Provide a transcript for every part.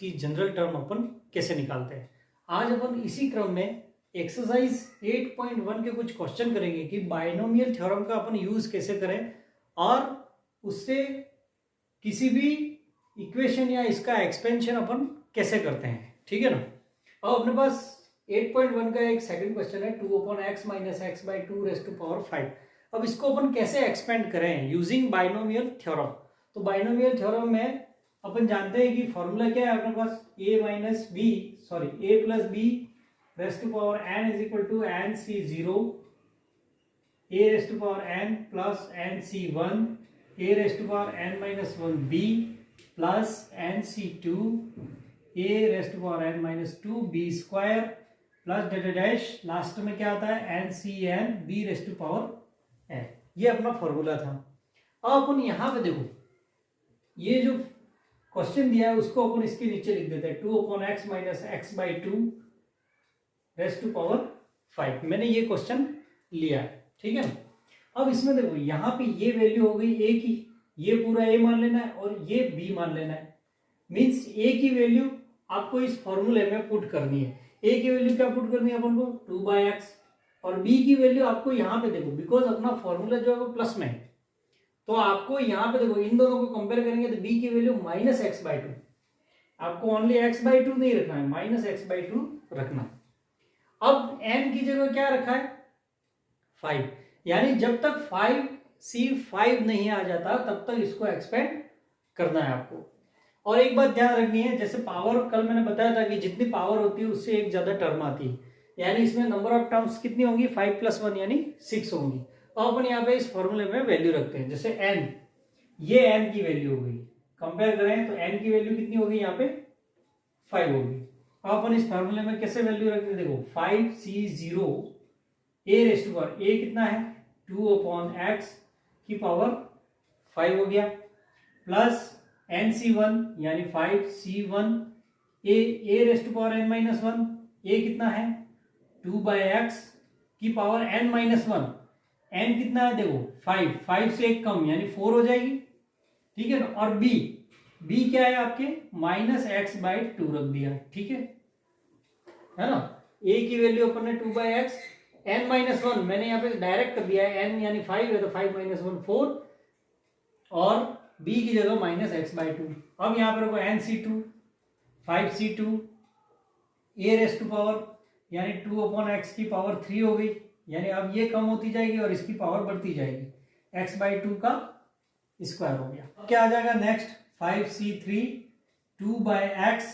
इसकी general term अपन कैसे निकालते हैं। आज अपन इसी क्रम में एक्सरसाइज 8.1 के कुछ क्वेश्चन करेंगे कि बाइनोमियल थ्योरम का अपन यूज कैसे करें और उससे किसी भी इक्वेशन या इसका एक्सपेंशन अपन कैसे करते हैं। ठीक है ना। अब अपने पास 8.1 का एक सेकंड क्वेश्चन है 2/x minus x by 2 raise to power 5। अब इसको अपन कैसे एक्सपेंड करें यूजिंग बाइनोमियल थ्योरम। तो बाइनोमियल थ्योरम में अपन जानते हैं कि फॉर्मूला क्या है अपने पास a plus B raise to power n is equal to N C 0 a raise to power n plus N C 1 a raise to power n minus 1 b plus N C 2 a raise to power n minus 2 b square plus data dash last में क्या आता है N C N B raise to power n। ये अपना formula था। अब अपन यहाँ पे देखो ये जो क्वेश्चन दिया है उसको अपन इसके नीचे लिख देते हैं 2/x minus x by 2 raise to power 5। मैंने ये क्वेश्चन लिया है। ठीक है। अब इसमें देखो यहाँ पे ये वैल्यू हो गई a की, ये पूरा a मान लेना है और ये b मान लेना है। मीन्स a की वैल्यू आपको इस फॉर्मूले में पुट करनी है। a की वैल्यू क्या पुट करनी है अपन को 2/x और b की वैल्यू आपको यहाँ पे देखो बिकॉज अपना फॉर्मूला जो है वो प्लस में है तो आपको यहाँ पे देखो इन दोनों को कंपेयर करेंगे तो b की वैल्यू माइनस एक्स बाई 2। आपको ओनली x बाई 2 नहीं रखना है, माइनस एक्स बाई 2 रखना है। अब n की जगह क्या रखा है 5, यानी जब तक 5c5 नहीं आ जाता तब तक इसको एक्सपेंड करना है आपको। और एक बात ध्यान रखनी है, जैसे पावर कल मैंने बताया था कि जितनी पावर होती है उससे एक ज्यादा टर्म आती है, यानी इसमें नंबर ऑफ टर्म्स कितनी होंगी 5 + 1 यानी 6 होंगी। अब अपन यहाँ पे इस फॉर्मूले में वैल्यू रखते हैं। जैसे n, ये n की वैल्यू हो गई, कंपेयर करें तो n की वैल्यू कितनी होगी यहाँ पे 5 होगी। अब अपन इस फॉर्मूले में कैसे वैल्यू रखते हैं देखो 5c0 a raise to power a कितना है 2/x की पावर 5 हो गया प्लस nc1 यानी 5c1 a raise to power n minus 1 a कितना है 2/x की पावर n माइनस 1 n कितना है देखो 5 से एक कम यानी 4 हो जाएगी। ठीक है ना। और b क्या है आपके माइनस एक्स बाई 2 रख दिया। ठीक है ना। a की वैल्यू अपन ने 2/x n माइनस 1 मैंने यहाँ पे डायरेक्ट कर दिया है n यानी 5 है तो 5 माइनस 1 4 और b की जगह माइनस एक्स बाई 2। अब यहाँ पर nc2 5c2 a raise to power यानी 2/x की पावर 3 हो गई, यानी अब ये कम होती जाएगी और इसकी पावर बढ़ती जाएगी x बाई 2 का स्क्वायर हो गया। अब क्या आ जाएगा next 5c3 2/x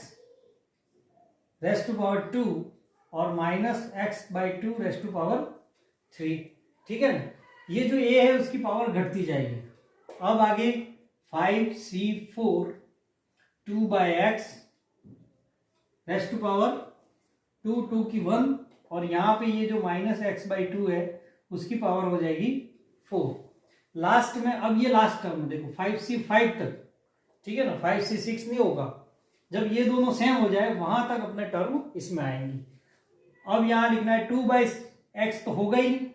rays to power 2 और minus x by 2 raise to power 3। ठीक है ना। ये जो a है उसकी पावर घटती जाएगी। अब आगे 5c4 2/x rays to power 2 की 1 और यहाँ पे ये जो माइनस एक्स बाई 2 है उसकी पावर हो जाएगी 4। लास्ट में अब ये लास्ट टर्म देखो 5c5 तक। ठीक है ना। 5c6 नहीं होगा, जब ये दोनों सेम हो जाए वहां तक अपने टर्म इसमें आएंगी। अब यहाँ लिखना है 2/x तो होगा ही नहीं।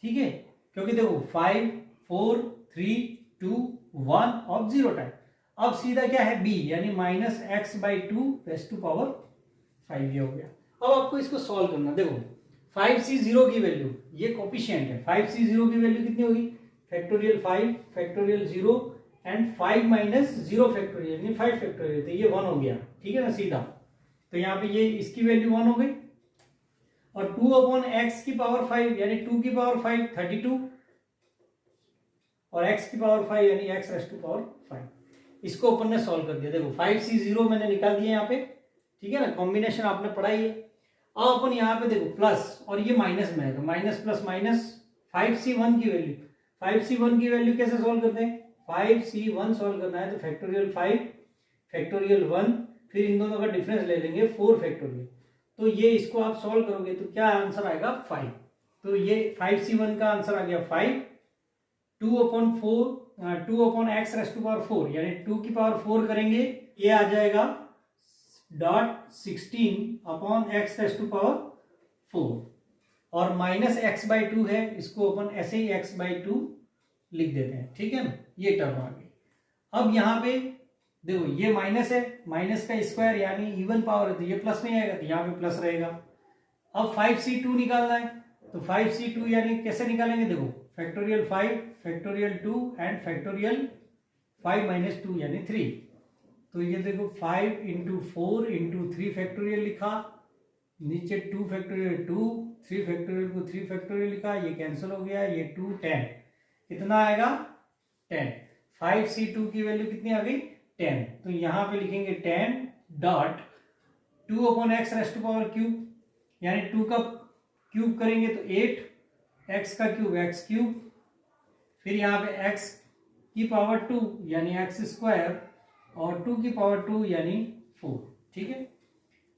ठीक है, क्योंकि देखो 5 4 3 2 1 और 0 टाइम। अब सीधा क्या है b यानी minus x by 2 raise to power 5 ये हो गया। अब आपको इसको सॉल्व करना। देखो 5c0 की वैल्यू ये कोफिशिएंट है, 5c0 की वैल्यू कितनी होगी factorial 5 factorial 0 and 5 minus 0 factorial यानी 5 फैक्टोरियल, तो ये 1 हो गया। ठीक है ना सीधा। तो यहाँ पे ये इसकी वैल्यू 1 हो गई और 2/x की पावर 5 यानी 2 की पावर 5 32 और x की पावर 5 यानी x रेज़ टू पावर 5। इसको अपन ने सॉल्व कर दिया। देखो 5c0 मैंने निकाल दिया यहाँ पे। ठीक है ना। कॉम्बिनेशन आपने पढ़ाई है। अब अपन यहाँ पे देखो प्लस और ये माइनस में है तो माइनस प्लस माइनस 5c1 की वैल्यू कैसे सॉल्व करते हैं 5c1 सॉल्व करना है तो फैक्टोरियल 5 फैक्टोरियल 1 फिर इन दोनों का डिफरेंस ले लेंगे 4 फैक्टोरियल। तो ये इसको आप सॉल्व करोगे तो क्या आंसर आएगा 5। तो ये 5c1 का आंसर आ गया 5 2/x रेज़ टू पावर 4 यानी 2 की पावर 4 करेंगे ये आ जाएगा 16/x रेज़ टू पावर 4 और माइनस एक्स बाई 2 है इसको अपन ऐसे ही x बाई 2 लिख देते हैं। ठीक है ना। ये टर्म आ गई। अब यहाँ पे देखो ये माइनस है, माइनस का स्क्वायर यानी इवन पावर है तो ये प्लस में आएगा, तो यहाँ पे प्लस रहेगा। अब 5c2 निकालना है, तो 5c2 यानी कैसे निकालेंगे, देखो factorial 5 factorial 2 and factorial 5 minus 2 यानी 3। तो ये देखो 5 इंटू 4 इंटू 3 फैक्टोरियल लिखा, नीचे 2 फैक्टोरियल 2, 3 फैक्टोरियल को 3 फैक्टोरियल लिखा, ये कैंसिल हो गया, ये 2 10, कितना आएगा 10। 5c2 की वैल्यू कितनी आ गई 10, तो यहां पे लिखेंगे 10 dot 2 upon x raised to power cube, यानी 2 का क्यूब करेंगे तो 8, एक्स का क्यूब एक्स क्यूब, फिर यहाँ पे एक्स की पावर 2 यानी एक्स स्क्वायर और 2 की पावर 2 यानी 4। ठीक है,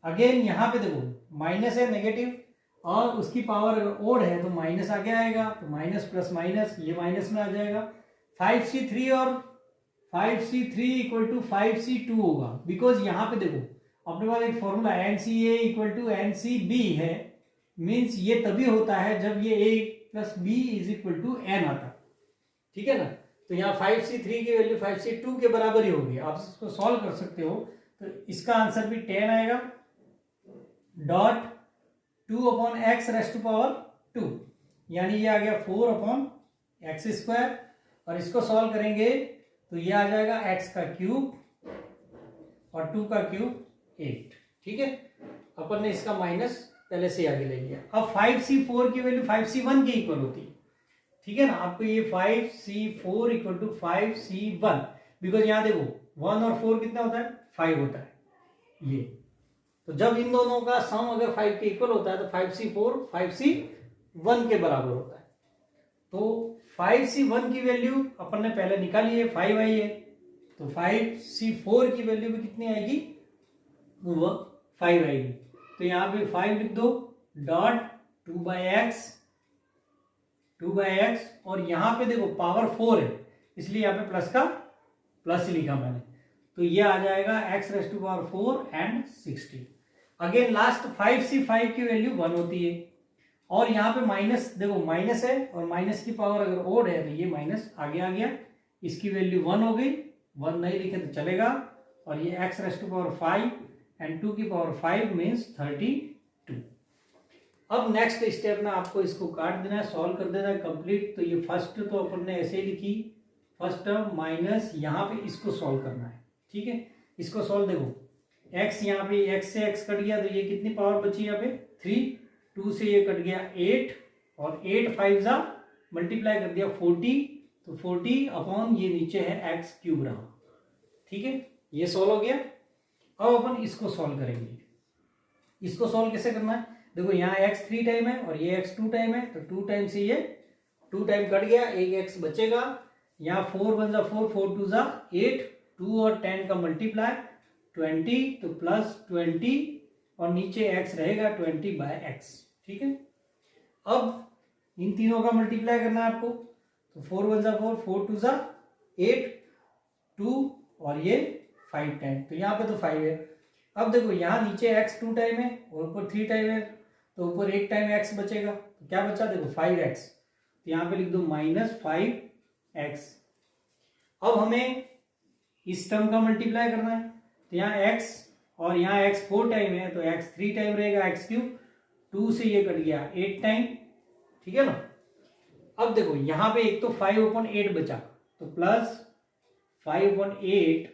अगेन यहाँ पे देखो माइनस है नेगेटिव और उसकी पावर अगर ओड है तो माइनस आगे आएगा, तो माइनस प्लस माइनस ये माइनस में आ जाएगा। 5c3 और 5c3 इक्वल टू 5c2 होगा, बिकॉज यहाँ पे देखो अपने पास एक formula NCA equal to NCB है, मीन्स ये तभी होता है जब ये A plus B is equal to N आता है। ठीक है ना, तो यहाँ 5c3 की वैल्यू 5c2 के बराबर ही होगी, आप इसको सॉल्व कर सकते हो, तो इसका आंसर भी 10 आएगा dot 2 upon x raised to power 2, यानी ये आ गया 4 अपॉन एक्स स्क्वायर, और इसको सॉल्व करेंगे तो ये आ जाएगा एक्स का क्यूब और 2 का क्यूब 8। ठीक है, अपन ने इसका माइनस पहले से आगे ले लिया। अब 5c4 की वैल्यू 5c1 के इक्वल होती है। ठीक है ना, आपको ये 5c4 equal to 5c1, because यहाँ देखो 1 और 4 कितना होता है 5 होता है ये, तो जब इन दोनों का सम अगर 5 के इक्वल होता है तो 5c4 5c1 के बराबर होता है। तो 5c1 की वैल्यू अपन ने पहले निकाली है 5 आई है, तो 5c4 की वैल्यू भी कितनी आएगी वो 5 आएगी, तो यहाँ पे 5 लिख दो डॉट 2 बाई एक्स, और यहाँ पे देखो पावर 4 है इसलिए यहाँ पे प्लस का प्लस ही लिखा मैंने, तो ये आ जाएगा x raise to power 4 and 60। Again last 5c5 की वैल्यू 1 होती है, और यहाँ पे माइनस देखो माइनस है और माइनस की पावर अगर ओड है तो ये माइनस आगे आ गया, इसकी वैल्यू 1 हो गई, 1 नहीं लिखे तो चलेगा, और ये x raise to power 5 and 2 की पावर 5 मीन्स 32। अब नेक्स्ट स्टेप में आपको इसको काट देना है, सॉल्व कर देना है कंप्लीट। तो ये फर्स्ट तो अपन ने ऐसे ही लिखी फर्स्ट टर्म माइनस यहाँ पे इसको सॉल्व करना है। ठीक है, इसको सॉल्व देखो x यहाँ पे x से x कट गया तो ये कितनी पावर बची यहाँ पे 3, 2 से ये कट गया 8 और 8 5 जा मल्टीप्लाई कर दिया 40, तो 40 अपॉन ये नीचे है x क्यूब रहा। ठीक है, ये सॉल्व हो गया। अब अपन इसको सॉल्व करेंगे। इसको सॉल्व कैसे करना है, देखो यहाँ x 3 टाइम है और ये x 2 टाइम है, तो 2 टाइम से ये 2 टाइम कट गया, एक x बचेगा, यहाँ 4 1 जा 4, 4 2 जा 8, 2 और 10 का मल्टीप्लाई 20, तो प्लस 20 और नीचे x रहेगा 20 बाय x। ठीक है, अब इन तीनों का मल्टीप्लाई करना है आपको, तो 4 1 जा 4, 4 2 जा 8, 2 और ये 5 टाइम, तो यहाँ पे तो 5 है। अब देखो यहाँ नीचे x 2 टाइम है और ऊपर 3 टाइम है, तो ऊपर एक टाइम x बचेगा, तो क्या बचा देखो 5x, तो यहाँ पे लिख दो -5x। अब हमें इस टर्म का मल्टीप्लाई करना है, तो यहाँ x और यहाँ x 4 टाइम है तो x 3 टाइम रहेगा x क्यूब, 2 से ये कट गया 8 टाइम। ठीक है ना, अब देखो यहाँ पे एक तो 5/8 बचा, तो प्लस 5/8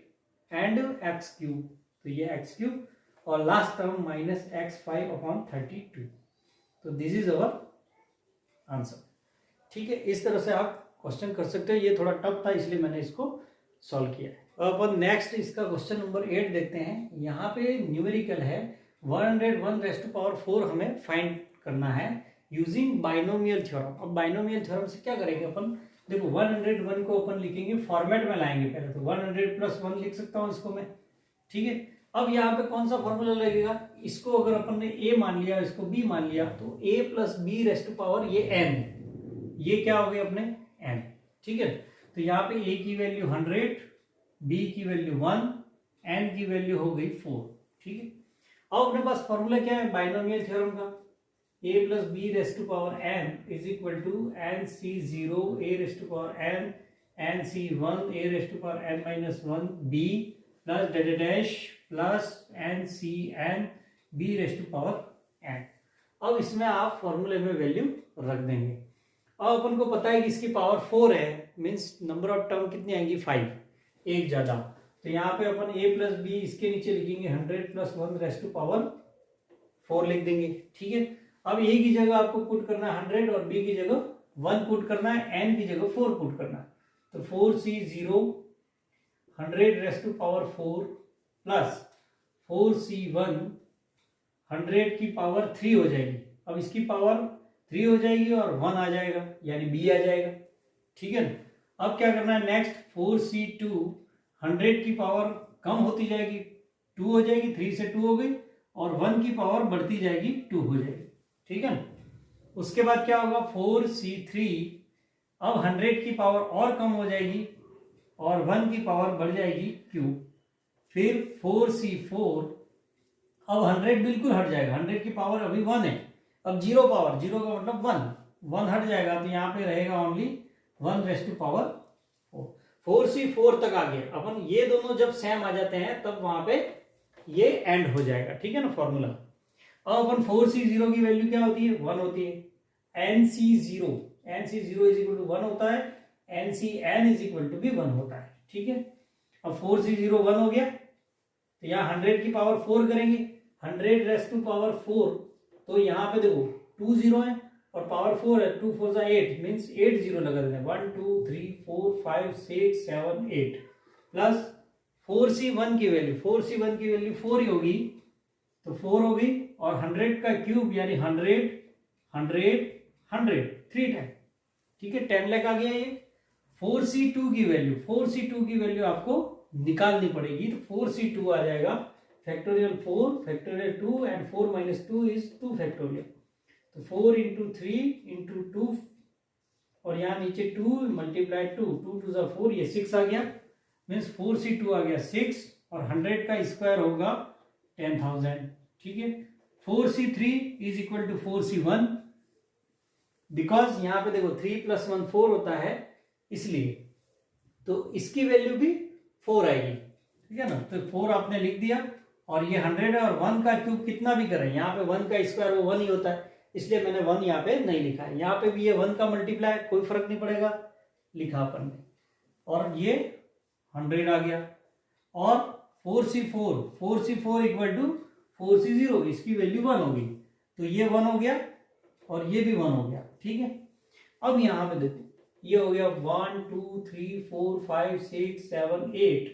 एंड x क्यूब, तो ये x क्यूब और लास्ट टर्म माइनस x5/32, तो दिस इज अवर आंसर। ठीक है, इस तरह से आप क्वेश्चन कर सकते हो। ये थोड़ा टफ था इसलिए मैंने इसको सॉल्व किया है। अब अपन नेक्स्ट इसका क्वेश्चन नंबर 8 देखते हैं। यहाँ पे न्यूमेरिकल है 101⁴ हमें फाइंड करना है यूजिंग बाइनोमियल थ्योरम। अब बाइनोमियल थ्योरम से क्या करेंगे अपन, देखो 101 को अपन लिखेंगे फॉर्मेट में लाएंगे पहले, तो 100 + 1 लिख सकता हूँ इसको मैं। ठीक है, अब यहाँ पे कौन सा फॉर्मूला लगेगा, इसको अगर अपन ने a मान लिया इसको b मान लिया, तो a + b⁻⁴ ये n, ये क्या हो गया अपने n। ठीक है, तो यहाँ पे a की वैल्यू 100, b की वैल्यू 1, n की वैल्यू हो गई 4। ठीक है, अब अपने पास फॉर्मूला क्या है बाइनोमियल थ्योरम का, a + b⁻n is equal to nc0 a⁻n nc1 a⁻n - 1 b plus dash plus N C N B raised to power N. अब इसमें आप फॉर्मूले में वैल्यू रख देंगे। अब अपन को पता है कि इसकी पावर 4 है, मीन्स नंबर ऑफ टर्म कितनी आएंगी 5, एक ज्यादा। तो यहाँ पे अपन a प्लस बी इसके नीचे लिखेंगे 100 प्लस 1 रेस्ट टू पावर 4 लिख देंगे। ठीक है, अब a की जगह आपको पुट करना है 100 और b की जगह 1 पुट करना है, n की जगह 4 पुट करना है। तो 4c0 100 rest to power 4 plus 4c1 100 की पावर 3 हो जाएगी। अब इसकी पावर 3 हो जाएगी और 1 आ जाएगा, यानी b आ जाएगा। ठीक है, अब क्या करना है नेक्स्ट, 4c2 100 की पावर कम होती जाएगी, 2 हो जाएगी, 3 से 2 हो गई और 1 की पावर बढ़ती जाएगी, 2 हो जाएगी। ठीक है, उसके बाद क्या होगा 4c3 अब 100 की पावर और कम हो जाएगी और 1 की पावर बढ़ जाएगी q। फिर 4c4 अब 100 बिल्कुल हट जाएगा, 100 की पावर अभी 1 है, अब 0 पावर, 0 का मतलब 1 हट जाएगा, तो यहाँ पे रहेगा only 1 rest to power 4। 4c4 तक आ गया। अपन ये दोनों जब सेम आ जाते हैं तब वहां पे ये एंड हो जाएगा। ठीक है ना फॉर्मूला। अब अपन 4c0 की वैल्यू क्या होती है, 1 होती है। nc0 इज इक्वल टू 1 होता है, ncn इज इक्वल टू भी 1 होता है। ठीक है, अब 4c0 1 हो गया, तो यहाँ 100 की पावर 4 करेंगे, 100 रेस्ट टू पावर 4, तो यहाँ पे देखो 2 0 है और पावर 4 है, 2 4 8 मीन्स 8 0 लगा देना, 1 2 3 4 5 6 7 8 प्लस 4c1 की वैल्यू 4 ही होगी, तो 4 होगी और 100 का क्यूब यानी 100 100 100 3 टाइम। ठीक है, 10 लाख आ गया ये। 4c2 की वैल्यू आपको निकालनी पड़ेगी, तो 4c2 आ जाएगा factorial 4 factorial 2 and 4 minus 2 is 2 factorial. तो 4 इंटू 3 इंटू 2 और यहाँ नीचे 2 मल्टीप्लाई 2 2 2 जा 4, ये 6 आ गया, मीन्स 4c2 आ गया 6 और 100 का स्क्वायर होगा 10,000। ठीक है, 4c3 is equal to 4c1, because यहाँ पे देखो 3 प्लस 1 4 होता है, इसलिए तो इसकी वैल्यू भी 4 आएगी। ठीक है ना, तो 4 आपने लिख दिया और ये 100 है और 1 का क्यूब कितना भी करें, यहाँ पे 1 का स्क्वायर वो 1 ही होता है, इसलिए मैंने 1 यहाँ पे नहीं लिखा है। यहाँ पे भी ये 1 का मल्टीप्लाई, कोई फर्क नहीं पड़ेगा, लिखा अपन ने, और ये 100 आ गया। और 4c4 इक्वल टू 4c0, इसकी वैल्यू 1 होगी, तो ये 1 हो गया और ये भी 1 हो गया। ठीक है, अब यहाँ पे देखो ये हो गया 1 2 3 4 5 6 7 8,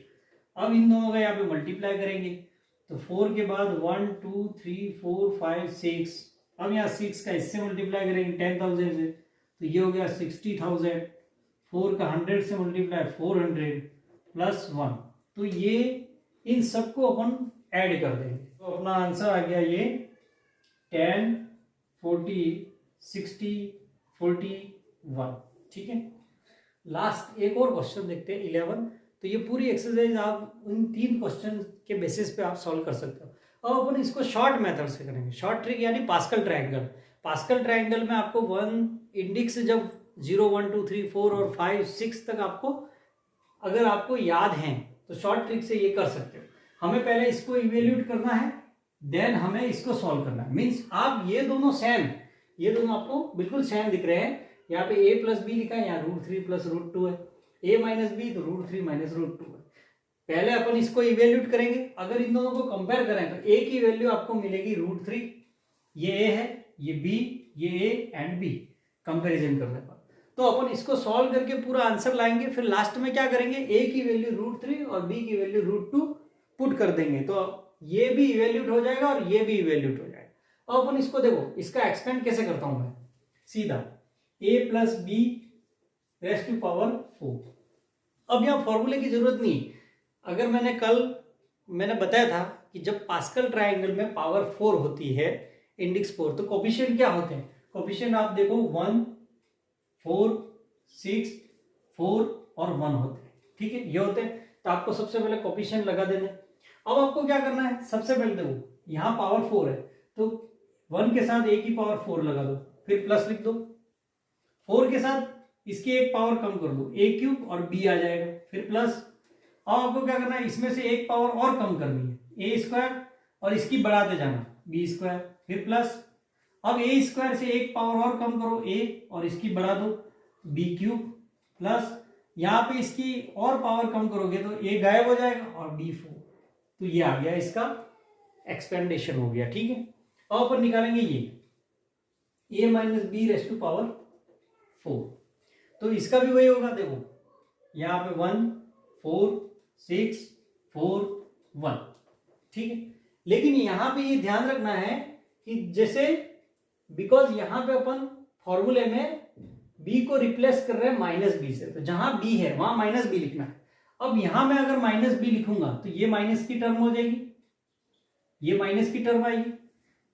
अब इन दोनों का यहाँ पे मल्टीप्लाई करेंगे, तो 4 के बाद 1 2 3 4 5 6, अब यहाँ 6 का इससे मल्टीप्लाई करेंगे 10,000 से, तो ये हो गया 60,000। 4 का 100 से मल्टीप्लाई 400 प्लस 1, तो ये इन सबको अपन ऐड कर देंगे, तो अपना आंसर आ गया ये 10 40 60 41। ठीक है, लास्ट एक और क्वेश्चन देखते हैं 11। तो ये पूरी एक्सरसाइज आप उन 3 क्वेश्चन के बेसिस पे आप सॉल्व कर सकते हो। अब अपन इसको शॉर्ट मेथड से करेंगे, शॉर्ट ट्रिक यानी पास्कल ट्रायंगल। पास्कल ट्रायंगल में आपको 1 इंडेक्स जब 0 1 2 3 4 और 5 6 तक आपको अगर आपको याद है तो शॉर्ट ट्रिक से ये कर सकते हो। हमें पहले इसको इवेल्यूट करना है, देन हमें इसको सॉल्व करना है। मीन्स आप ये दोनों सेम, ये दोनों आपको बिल्कुल सेम दिख रहे हैं। यहाँ पे a प्लस बी लिखा है, यहाँ √3 प्लस √2 है, a माइनस बी तो √3 माइनस √2 है। पहले अपन इसको इवेल्यूट करेंगे, अगर इन दोनों को कंपेयर करें तो a की वैल्यू आपको मिलेगी √3, ये a है, ये b, ये a एंड b, कंपेरिजन करने पर। तो अपन इसको सॉल्व करके पूरा आंसर लाएंगे, फिर लास्ट में क्या करेंगे, a की वैल्यू √3 और b की वैल्यू √2 पुट कर देंगे, तो ये भी इवेल्यूट हो जाएगा और ये भी इवेल्यूट हो जाएगा। अब अपन इसको देखो, इसका एक्सपेंड कैसे करता हूं मैं, सीधा a plus B raised to power 4। अब यहाँ फॉर्मूले की जरूरत नहीं। अगर मैंने बताया था कि जब पास्कल ट्रायंगल में पावर 4 होती है, इंडेक्स 4, तो कोफिशिएंट क्या होते हैं, कोफिशिएंट आप देखो 1 4 6 4 और 1 होते हैं। ठीक है, ये होते हैं, तो आपको सबसे पहले कोफिशिएंट लगा देना। अब आपको क्या करना है, सबसे पहले देखो यहाँ पावर 4 है, तो 1 के साथ a की पावर 4 लगा दो, फिर प्लस लिख दो, 4 के साथ इसकी एक पावर कम कर दो, a क्यूब और b आ जाएगा, फिर प्लस अब आपको क्या करना है, इसमें से एक पावर और कम करनी है, ए स्क्वायर, और इसकी बढ़ाते जाना बी स्क्वायर, फिर प्लस, अब ए स्क्वायर से एक पावर और कम करो ए, और इसकी बढ़ा दो बी क्यूब, प्लस यहाँ पे इसकी और पावर कम करोगे तो ए गायब हो जाएगा और बी 4, तो ये आ गया इसका एक्सपेंडेशन हो गया। ठीक है, अब अपन निकालेंगे ये a minus B raise to power 4, तो इसका भी वही होगा। देखो यहाँ पे 1 4 6 4 1, ठीक है, लेकिन यहां पे ये ध्यान रखना है कि जैसे बिकॉज यहां पे अपन फॉर्मूले में b को रिप्लेस कर रहे हैं माइनस बी से, तो जहां b है वहां माइनस बी लिखना है। अब यहां मैं अगर माइनस बी लिखूंगा तो ये माइनस की टर्म हो जाएगी, ये माइनस की टर्म आएगी।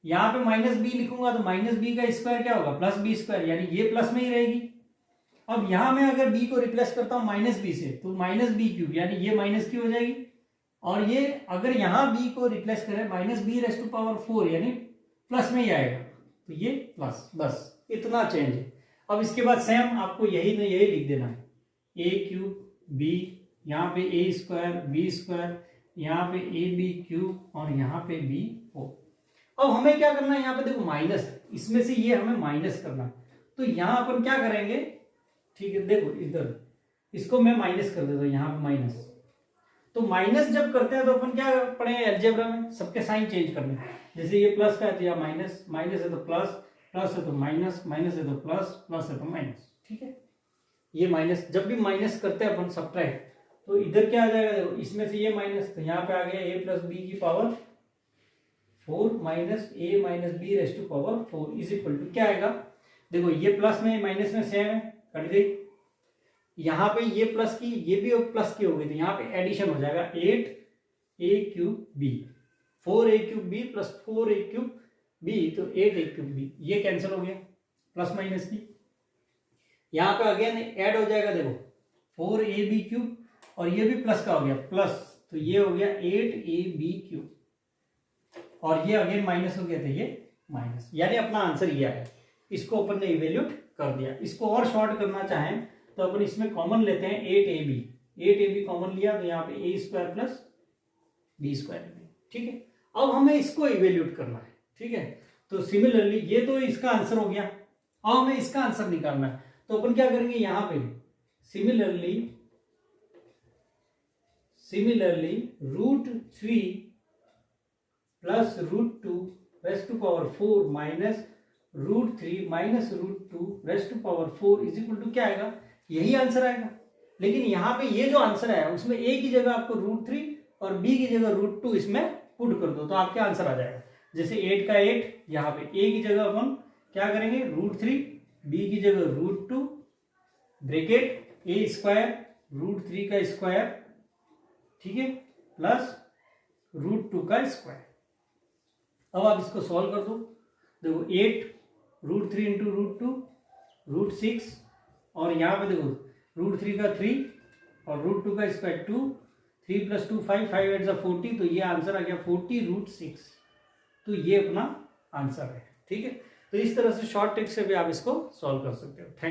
यहां पे माइनस बी लिखूंगा तो माइनस बी का स्क्वायर क्या होगा, प्लस बी स्क्वायर, यानी ये प्लस में ही रहेगी। अब यहां मैं अगर b को रिप्लेस करता हूं माइनस बी से तो माइनस बी क्यूब, यानी ये माइनस की हो जाएगी। और ये अगर यहां b को रिप्लेस करें minus B raise to power 4, यानी प्लस में ही आएगा, तो ये प्लस, बस इतना चेंज है। अब इसके बाद सेम आपको यही लिख देना है, ए क्यूब बी, यहाँ पे ए स्क्वायर बी स्क्वायर, यहाँ पे ए बी क्यूब, और यहाँ पे बी 4। अब हमें क्या करना है, यहाँ पे देखो माइनस, इसमें से ये हमें माइनस करना है, तो यहाँ अपन क्या करेंगे, ठीक है, देखो इधर इसको मैं माइनस कर देता हूँ, यहाँ पे माइनस, तो माइनस जब करते हैं तो अपन क्या पढ़े अलजेब्रा में, सबके साइन चेंज करने, जैसे ये प्लस का है तो यहाँ माइनस, माइनस है तो प्लस, प्लस है तो माइनस, माइनस है तो प्लस, प्लस है तो माइनस। ठीक है, ये माइनस जब भी माइनस करते हैं अपन सब्ट्रैक्ट, तो इधर क्या आ जाएगा, देखो इसमें से ये माइनस, तो यहाँ पे आ गया a प्लस बी की power 4 minus a minus B raise to power 4 is equal to क्या आएगा, देखो ये प्लस में माइनस में सेम है, कट गई। यहाँ पे ये प्लस की ये भी प्लस की हो गई, तो यहाँ पे एडिशन हो जाएगा 8a cube b, 4a cube b plus 4a cube b, तो 8a क्यूब b, ये कैंसिल हो गया प्लस माइनस की। यहाँ पे अगेन ऐड हो जाएगा, देखो 4ab क्यूब, और ये भी प्लस का हो गया प्लस, तो ये हो गया 8ab क्यूब, और ये अगेन माइनस हो गया, तो ये माइनस, यानी अपना आंसर ये आया। इसको अपन ने इवेल्यूट कर दिया। इसको और शॉर्ट करना चाहें तो अपन इसमें कॉमन लेते हैं 8ab कॉमन लिया, तो यहाँ पे a square plus B square, ठीक है। अब हमें इसको इवेल्यूट करना है, ठीक है, तो सिमिलरली ये तो इसका आंसर हो गया, अब हमें इसका आंसर निकालना है, तो अपन क्या करेंगे, यहाँ पे similarly √3 plus √2 raise to power 4 minus √3 minus √2 raise to power 4 is equal to क्या आएगा, यही आंसर आएगा। लेकिन यहाँ पे ये जो आंसर है उसमें a की जगह आपको √3 और b की जगह √2 इसमें पुट कर दो, तो आपके आंसर आ जाएगा। जैसे 8 का 8, यहाँ पे a की जगह अपन क्या करेंगे, √3, b की जगह √2, ब्रैकेट a स्क्वायर √3 का स्क्वायर, ठीक है, प्लस √2 का स्क्वायर। अब आप इसको सॉल्व कर दो, देखो 8 √3 इंटू √2 √6, और यहाँ पे देखो √3 का 3 और √2 का स्क्वायर 2, 3 प्लस 2 5, 5 8 40, तो ये आंसर आ गया 40√6, तो ये अपना आंसर है। ठीक है, तो इस तरह से शॉर्ट ट्रिक से भी आप इसको सॉल्व कर सकते हो। थैंक